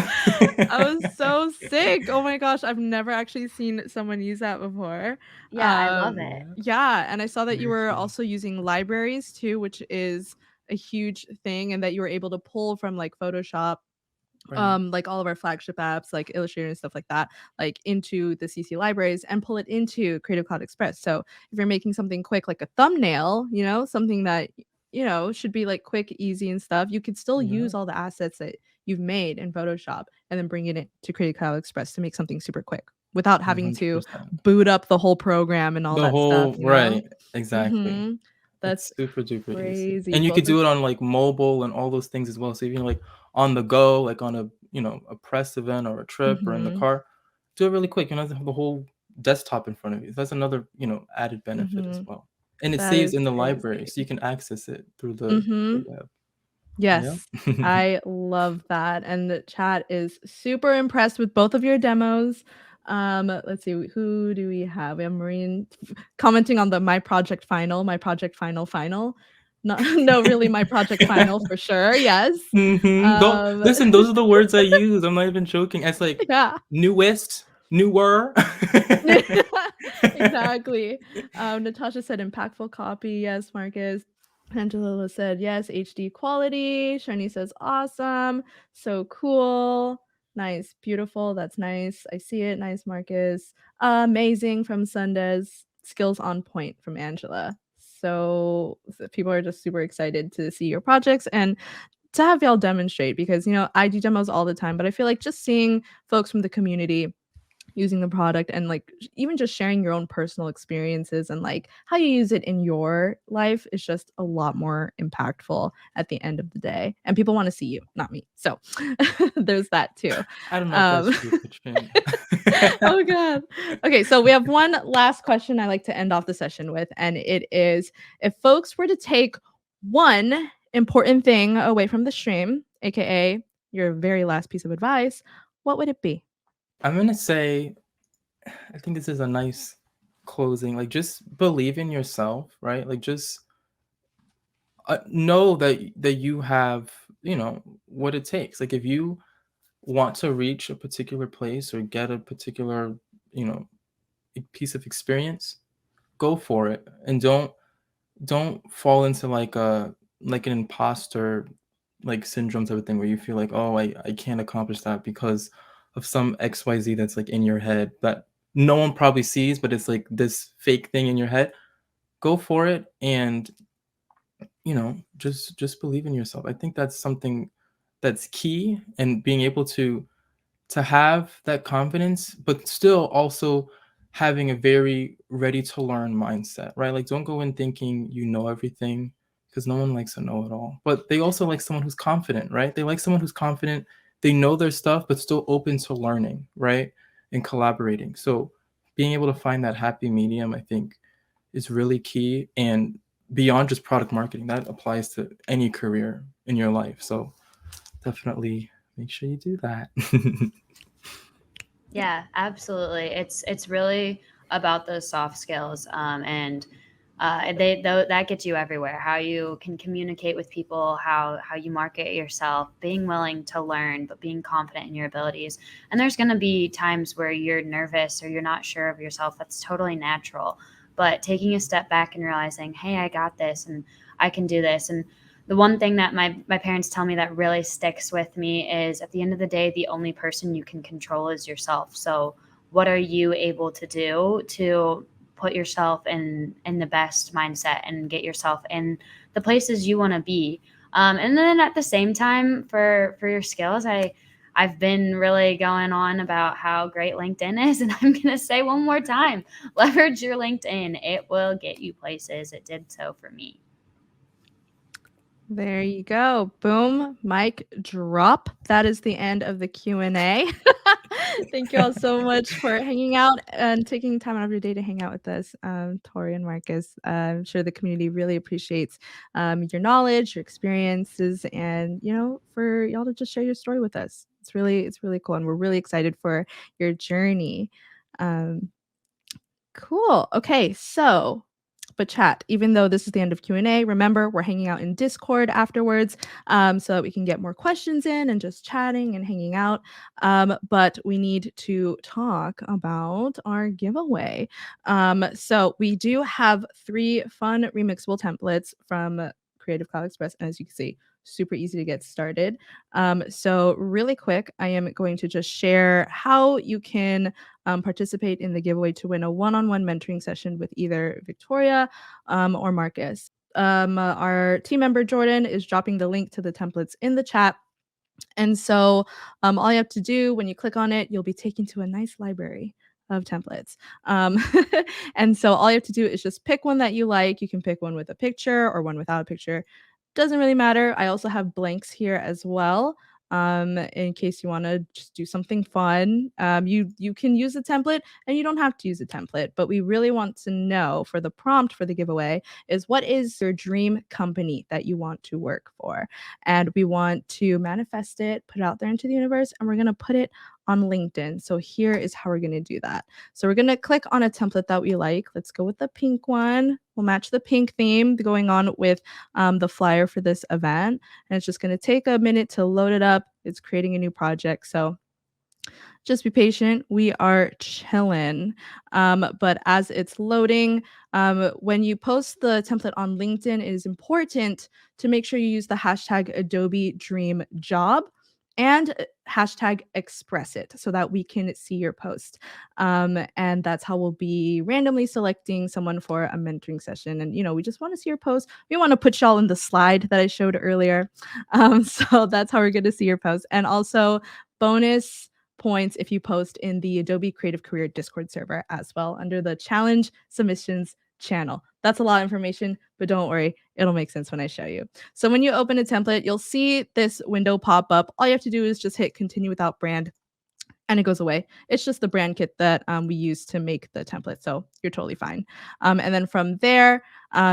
I was so sick. Oh my gosh, I've never actually seen someone use that before. Yeah, I love it. Yeah, and I saw that you Very were cool. also using libraries too, which is a huge thing, and that you were able to pull from like Photoshop, Right. like all of our flagship apps like Illustrator and stuff like that, like into the CC libraries and pull it into Creative Cloud Express. So if you're making something quick like a thumbnail, something that should be like quick, easy and stuff, you could still Yeah. use all the assets that you've made in Photoshop and then bring it into Creative Cloud Express to make something super quick without having to 100%. boot up the whole program and all The that whole, stuff. right, exactly. Mhm. That's It's super duper easy. crazy. And you Both could of do it on like mobile and all those things as well. So even like on the go, like on a press event or a trip or in the Mhm. car, do it really quick. You don't have to have the whole desktop in front of you. That's another, added benefit as Mhm. well. And it That saves is in the library, crazy. so you can access it through the Mhm. web. Yes, Yeah. I love that, and the chat is super impressed with both of your demos. Let's see, who do we have? We have Marine commenting on the my project final. No, no, really, my project final for sure. Yes. Listen, those are the words I use. I'm not even joking. It's like Yeah. newest, newer. Exactly. Natasha said impactful copy. Yes, Marcus. Angela said yes, HD quality. Shani says awesome. So cool. Nice, beautiful. That's nice. I see it. Nice, Marcus. Amazing from Sundays. Skills on point from Angela. So people are just super excited to see your projects and to have y'all demonstrate because I do demos all the time, but I feel like just seeing folks from the community using the product and like even just sharing your own personal experiences and like how you use it in your life is just a lot more impactful at the end of the day, and people want to see you, not me. So there's that too. I don't know if that's true, Katrina. Oh god. Okay, so we have one last question I like to end off the session with, and it is, if folks were to take one important thing away from the stream, aka your very last piece of advice, what would it be? I'm gonna say, I think this is a nice closing. Like, just believe in yourself, right? Like, just know that you have, what it takes. Like, if you want to reach a particular place or get a particular, you know, piece of experience, go for it, and don't fall into like an imposter like syndrome type of thing where you feel like, oh, I can't accomplish that because of some XYZ that's like in your head that no one probably sees, but it's like this fake thing in your head. Go for it, and just believe in yourself. I think that's something that's key, and being able to have that confidence, but still also having a very ready to learn mindset, right? Like, don't go in thinking you know everything, because no one likes to know it all. But they also like someone who's confident, right? They like someone who's confident, they know their stuff, but still open to learning, right? And collaborating. So being able to find that happy medium, I think, is really key. And beyond just product marketing, that applies to any career in your life. So definitely make sure you do that. Yeah, absolutely. It's really about those soft skills, and that gets you everywhere. How you can communicate with people, how you market yourself, being willing to learn, but being confident in your abilities. And there's going to be times where you're nervous or you're not sure of yourself. That's totally natural. But taking a step back and realizing, hey, I got this, and I can do this. And the one thing that my parents tell me that really sticks with me is, at the end of the day, the only person you can control is yourself. So what are you able to do to put yourself in the best mindset and get yourself in the places you want to be? And then at the same time, for your skills, I've been really going on about how great LinkedIn is, and I'm going to say one more time, leverage your LinkedIn. It will get you places. It did so for me. There you go. Boom. Mic drop. That is the end of the Q&A. Thank you all so much for hanging out and taking time out of your day to hang out with us, Tori and Marcus. I'm sure the community really appreciates your knowledge, your experiences, and for y'all to just share your story with us. It's really cool, and we're really excited for your journey. Cool. Okay, so. But chat, even though this is the end of Q&A, remember we're hanging out in Discord afterwards so that we can get more questions in and just chatting and hanging out. But we need to talk about our giveaway. So we do have 3 fun remixable templates from Creative Cloud Express. And as you can see, super easy to get started. So really quick, I am going to just share how you can participate in the giveaway to win a one-on-one mentoring session with either Victoria or Marcus. Our team member Jordan is dropping the link to the templates in the chat. And so all you have to do when you click on it, you'll be taken to a nice library of templates. And so all you have to do is just pick one that you like. You can pick one with a picture or one without a picture. Doesn't really matter. I also have blanks here as well. In case you want to just do something fun. You can use a template and you don't have to use a template, but we really want to know for the prompt for the giveaway is what is your dream company that you want to work for? And we want to manifest it, put it out there into the universe, and we're going to put it on LinkedIn. So here is how we're going to do that. So we're going to click on a template that we like. Let's go with the pink one. We'll match the pink theme going on with the flyer for this event. And it's just going to take a minute to load it up. It's creating a new project. So just be patient. We are chilling. But as it's loading, when you post the template on LinkedIn, it is important to make sure you use the hashtag Adobe Dream Job and hashtag express it so that we can see your post. And that's how we'll be randomly selecting someone for a mentoring session. And, we just want to see your post. We want to put y'all in the slide that I showed earlier. So that's how we're going to see your post. And also bonus points if you post in the Adobe Creative Career Discord server as well under the challenge submissions channel. That's a lot of information, but don't worry, it'll make sense when I show you. So when you open a template, you'll see this window pop up. All you have to do is just hit continue without brand and it goes away. It's just the brand kit that we use to make the template. So you're totally fine. And then from there,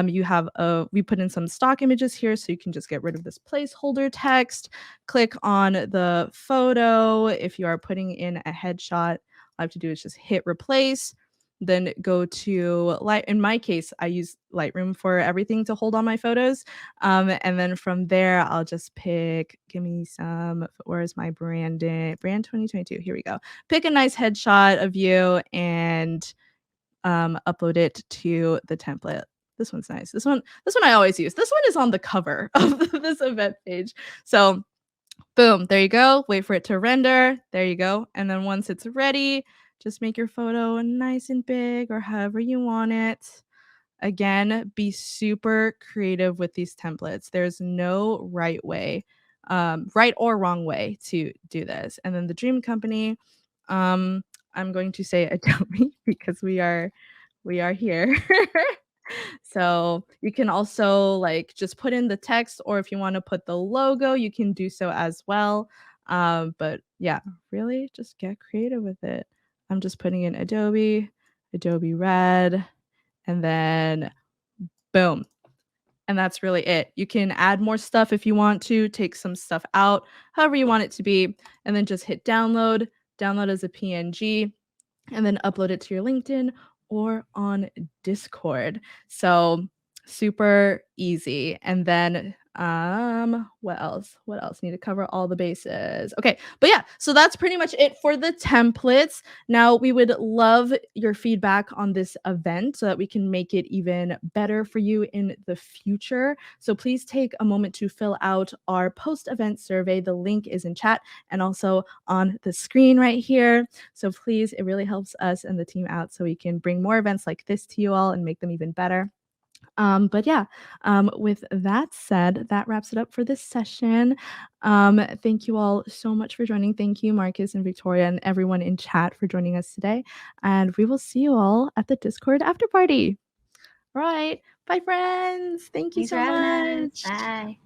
you have we put in some stock images here so you can just get rid of this placeholder text. Click on the photo. If you are putting in a headshot, all I have to do is just hit replace. Then go to in my case, I use Lightroom for everything to hold on my photos. And then from there, I'll just pick, give me some, where's my brand 2022? Here we go. Pick a nice headshot of you and upload it to the template. This one's nice. This one I always use. This one is on the cover of this event page. So boom, there you go. Wait for it to render. There you go. And then once it's ready, just make your photo nice and big or however you want it. Again, be super creative with these templates. There's no right way, right or wrong way to do this. And then the dream company, I'm going to say Adobe because we are here. So you can also just put in the text, or if you want to put the logo, you can do so as well. But yeah, really just get creative with it. I'm just putting in Adobe Red, and then boom. And that's really it. You can add more stuff if you want to, take some stuff out, however you want it to be, and then just hit download as a PNG, and then upload it to your LinkedIn or on Discord. So super easy. And then what else need to cover all the bases. Okay, but yeah, so that's pretty much it for the templates. Now we would love your feedback on this event so that we can make it even better for you in the future. So please take a moment to fill out our post-event survey. The link is in chat and also on the screen right here. So please, it really helps us and the team out so we can bring more events like this to you all and make them even better. But yeah, with that said, that wraps it up for this session. Thank you all so much for joining. Thank you, Marcus and Victoria and everyone in chat for joining us today. And we will see you all at the Discord after party. All right. Bye, friends. Thank you Thanks so for having us. much. Bye.